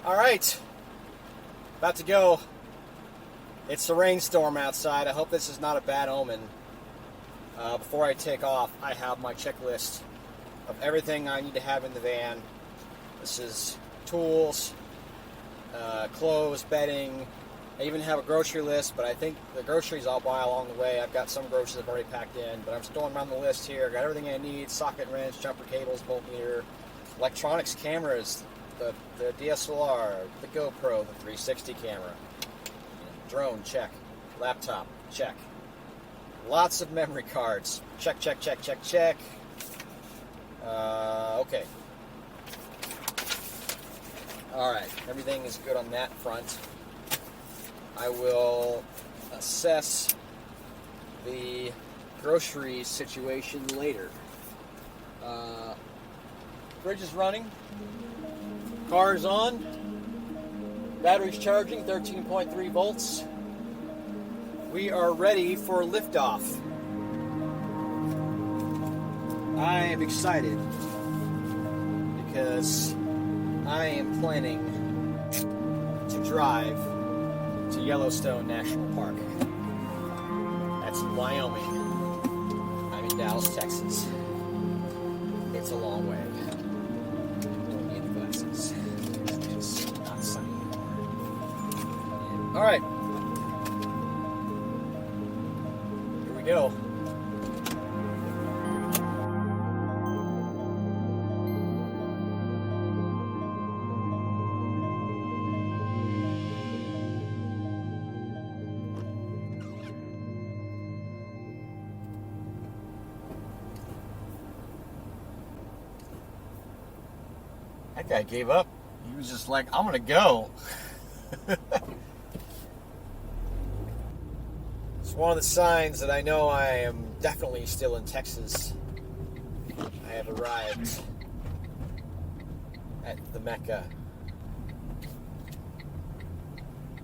All right, about to go. It's a rainstorm outside. I hope this is not a bad omen. Before I take off, I have my checklist of everything I need to have in the van. This is tools, clothes, bedding. I even have a grocery list, but I think the groceries I'll buy along the way. I've got some groceries I've already packed in, but I'm just going around the list here. Got everything I need: socket wrench, jumper cables, voltmeter, electronics, cameras, the DSLR, the GoPro, the 360 camera, drone, check, laptop, check. Lots of memory cards, check. Okay. Alright, everything is good on that front. I will assess the grocery situation later. Fridge is running. Car is on. Battery's charging, 13.3 volts. We are ready for liftoff. I am excited because I am planning to drive to Yellowstone National Park. That's in Wyoming. I'm in Dallas, Texas. It's a long way. Don't need the glasses. It's not sunny anymore. All right. Here we go. That guy gave up. He was just like, I'm gonna go. It's one of the signs that I know I am definitely still in Texas. I have arrived at the Mecca.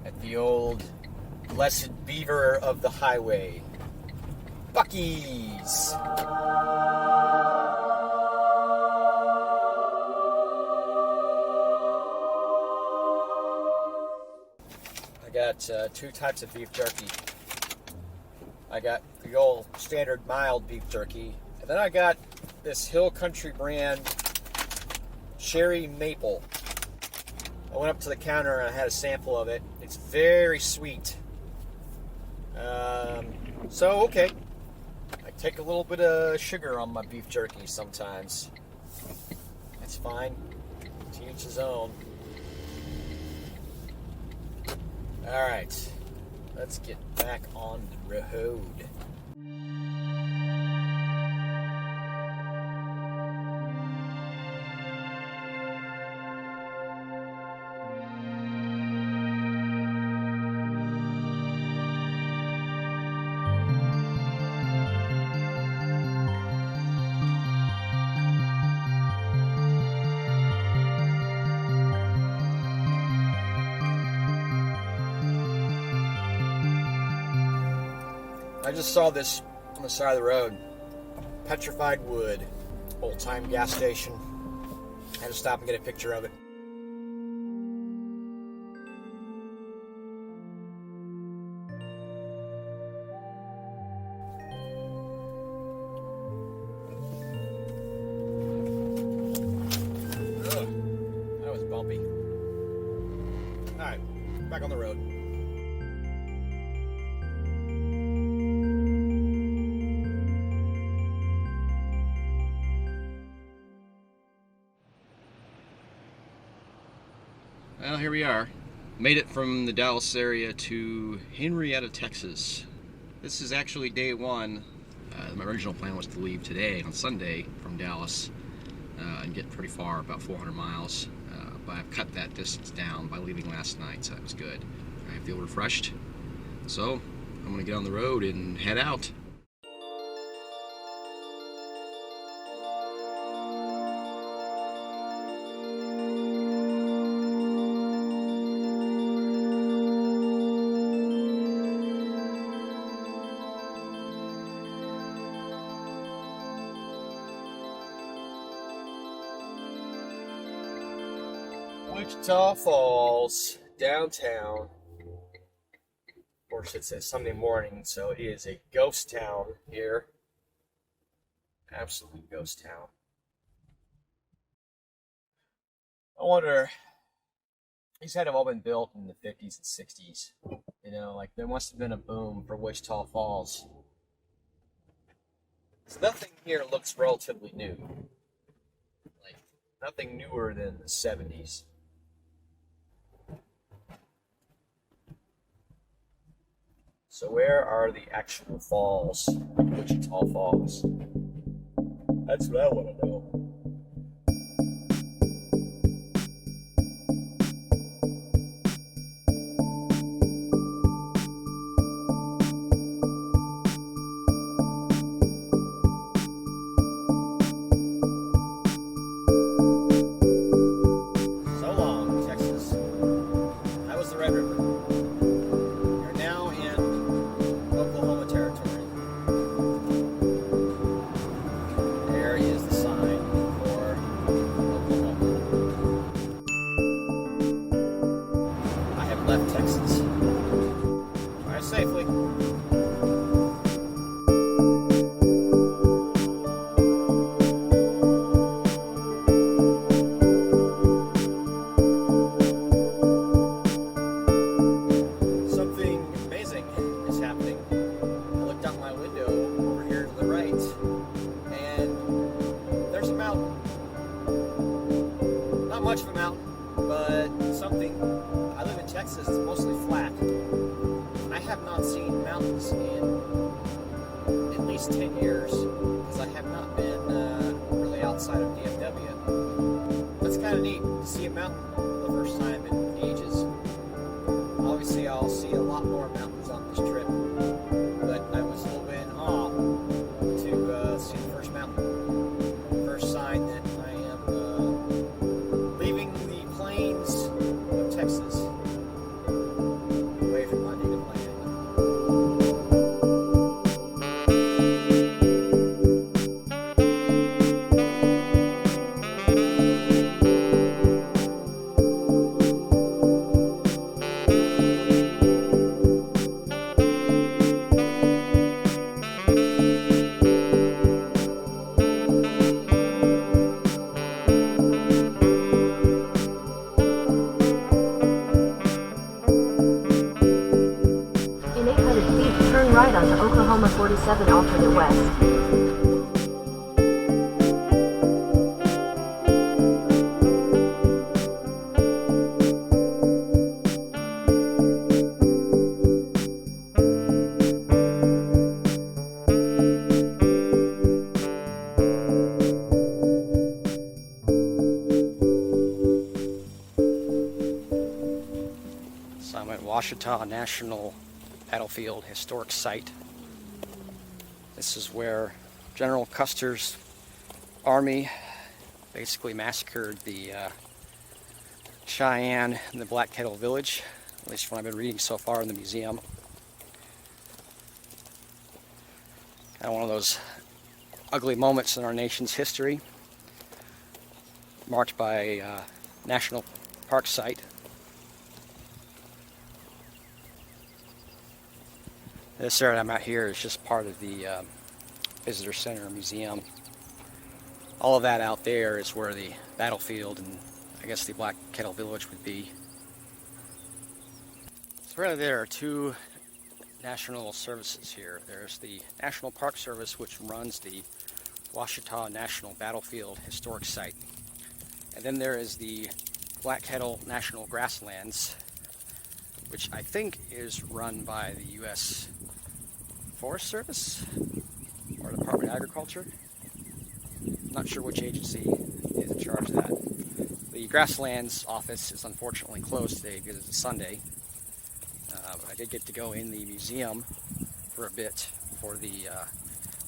At the old blessed beaver of the highway. Buc-ee's. I got two types of beef jerky. I got the old standard mild beef jerky, and then I got this Hill Country brand cherry maple. I went up to the counter and I had a sample of it. It's very sweet. So okay, I take a little bit of sugar on my beef jerky sometimes. That's fine. To each his own. Alright, let's get back on the road. I just saw this on the side of the road. Petrified wood. Old-time gas station. I had to stop and get a picture of it. Ugh, that was bumpy. Alright, back on the road. Well, here we are. Made it from the Dallas area to Henrietta, Texas. This is actually day one. My original plan was to leave today on Sunday from Dallas and get pretty far, about 400 miles. But I've cut that distance down by leaving last night, so that was good. I feel refreshed. So I'm going to get on the road and head out. Wichita Falls, downtown. Of course, it's a Sunday morning, so it is a ghost town here. Absolute ghost town. I wonder, these had all been built in the 50s and 60s. You know, like there must have been a boom for Wichita Falls. So nothing here looks relatively new. Like, nothing newer than the 70s. So where are the actual falls? Wichita Falls. That's what I want to know. So long, Texas. That was the Red River. You're now in Oklahoma territory. There is the sign for Oklahoma. I have left Texas. Drive safely. Something amazing is happening. I looked out my window over here to the right, and there's a mountain. Not much of a mountain, but something. I live in Texas, it's mostly flat. I have not seen mountains in at least 10 years, because I have not been really outside of DFW. That's kind of neat to see a mountain for the first time in ages. Obviously, I'll see a lot more mountains on this trip, but I was a little bit in awe to see the first mountain. First sign that I am leaving the plains of Texas away from my native land. In 800 feet, turn right onto Oklahoma 47 alternate west. So I'm at Washita National Battlefield Historic Site. This is where General Custer's army basically massacred the Cheyenne in the Black Kettle Village, at least from what I've been reading so far in the museum. Kind of one of those ugly moments in our nation's history, marked by a national park site. This area I'm at here is just part of the visitor center museum. All of that out there is where the battlefield and I guess the Black Kettle Village would be. So really there are two national services here. There's the National Park Service, which runs the Washita National Battlefield Historic Site. And then there is the Black Kettle National Grasslands, which I think is run by the U.S. Forest Service or Department of Agriculture. I'm not sure which agency is in charge of that. The Grasslands office is unfortunately closed today because it's a Sunday. But I did get to go in the museum for a bit for the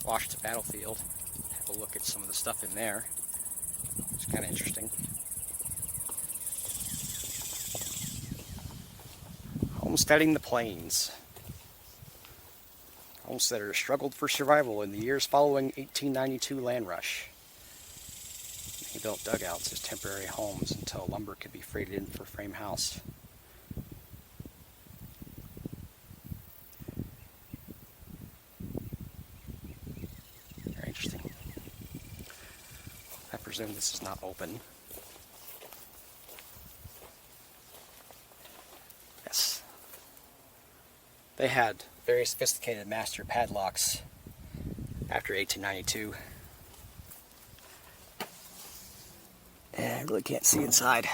Washita Battlefield. Have a look at some of the stuff in there. It's kind of interesting. Homesteading the Plains. Homesteaders struggled for survival in the years following 1892 land rush. built dugouts as temporary homes until lumber could be freighted in for frame house. Very interesting. I presume this is not open. Yes. They had very sophisticated master padlocks after 1892. And I really can't see inside.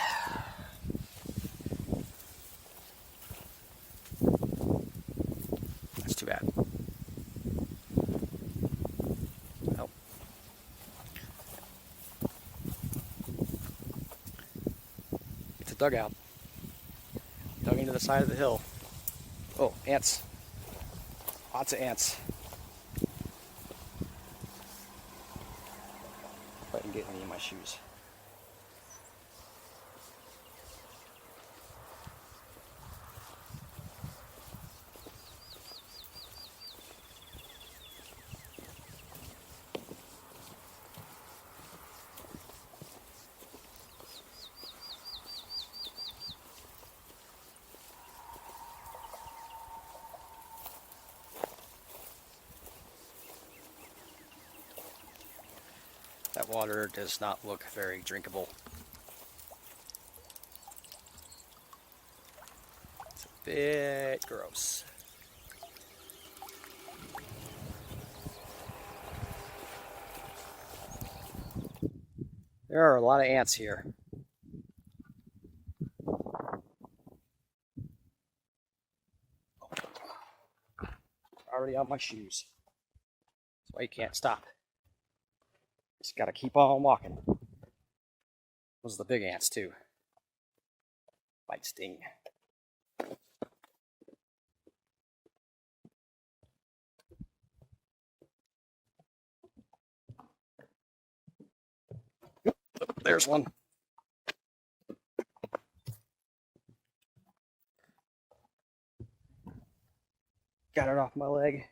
That's too bad. Oh. It's a dugout. Dug into the side of the hill. Oh, ants. Lots of ants. If I can get any in my shoes. That water does not look very drinkable. It's a bit gross. There are a lot of ants here. Already on my shoes. That's why you can't stop. Just gotta keep on walking. Those are the big ants too. Might sting. Oh, there's one. Got it off my leg.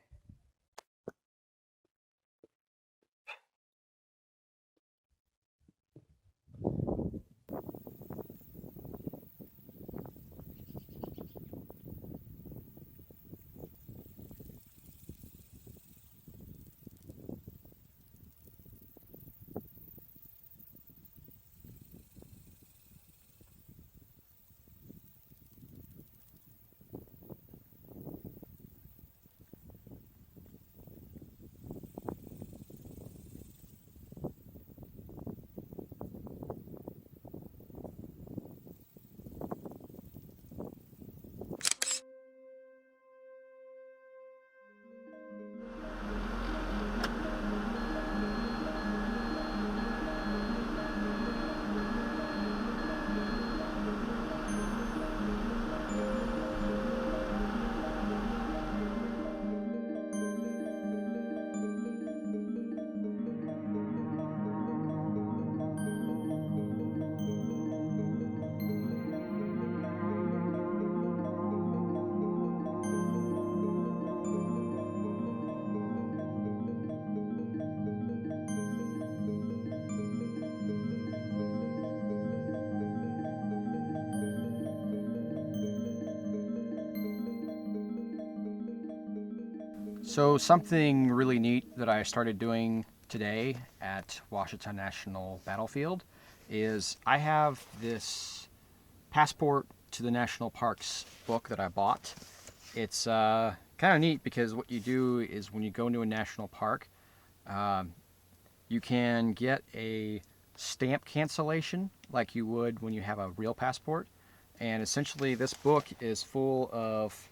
So something really neat that I started doing today at Washita National Battlefield is I have this Passport to the National Parks book that I bought. It's kind of neat because what you do is when you go into a national park, you can get a stamp cancellation like you would when you have a real passport. And essentially this book is full of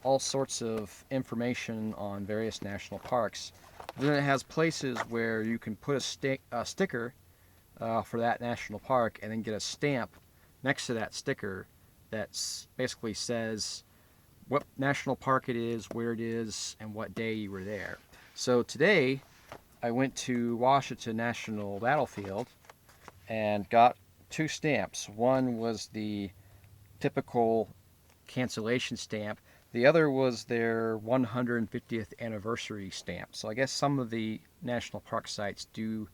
all sorts of information on various national parks. Then it has places where you can put a sticker for that national park and then get a stamp next to that sticker that basically says what national park it is, where it is, and what day you were there. So today I went to Washita National Battlefield and got two stamps. One was the typical cancellation stamp. The other was their 150th anniversary stamp. So I guess some of the national park sites do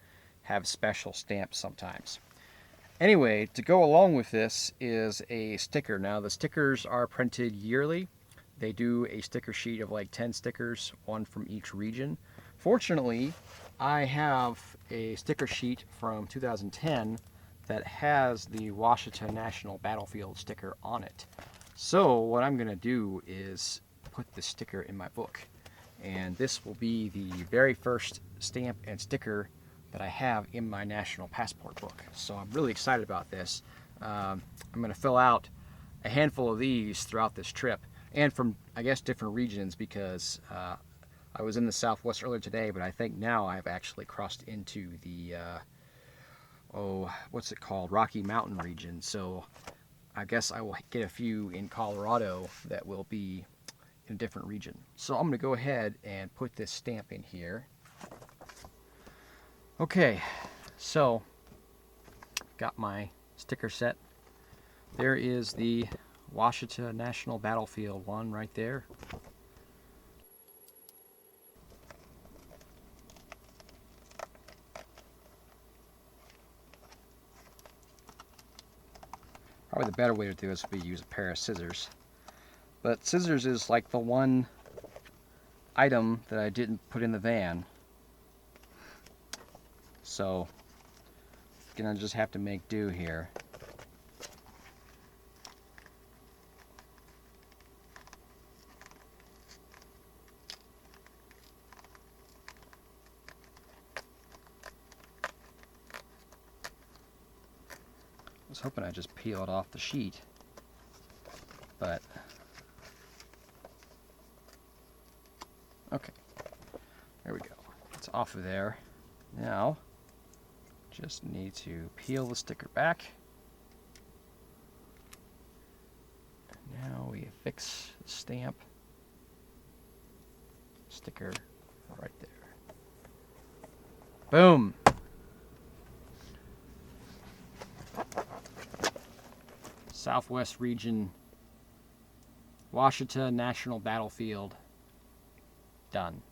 have special stamps sometimes. Anyway, to go along with this is a sticker. Now the stickers are printed yearly. They do a sticker sheet of like 10 stickers, one from each region. Fortunately, I have a sticker sheet from 2010 that has the Washita National Battlefield sticker on it. So what I'm going to do is put the sticker in my book. And this will be the very first stamp and sticker that I have in my National Passport book. So I'm really excited about this. I'm going to fill out a handful of these throughout this trip, and from, I guess, different regions, because I was in the Southwest earlier today, but I think now I've actually crossed into the, what's it called? Rocky Mountain region. So I guess I will get a few in Colorado that will be in a different region. So I'm going to go ahead and put this stamp in here. Okay, so got my sticker set. There is the Washita National Battlefield one right there. Probably the better way to do this would be use a pair of scissors. But scissors is like the one item that I didn't put in the van. So, gonna just have to make do here. I was hoping I'd just peel it off the sheet, but okay, there we go. It's off of there. Now, just need to peel the sticker back. Now we affix the stamp sticker right there. Boom! Southwest region, Washita National Battlefield, done.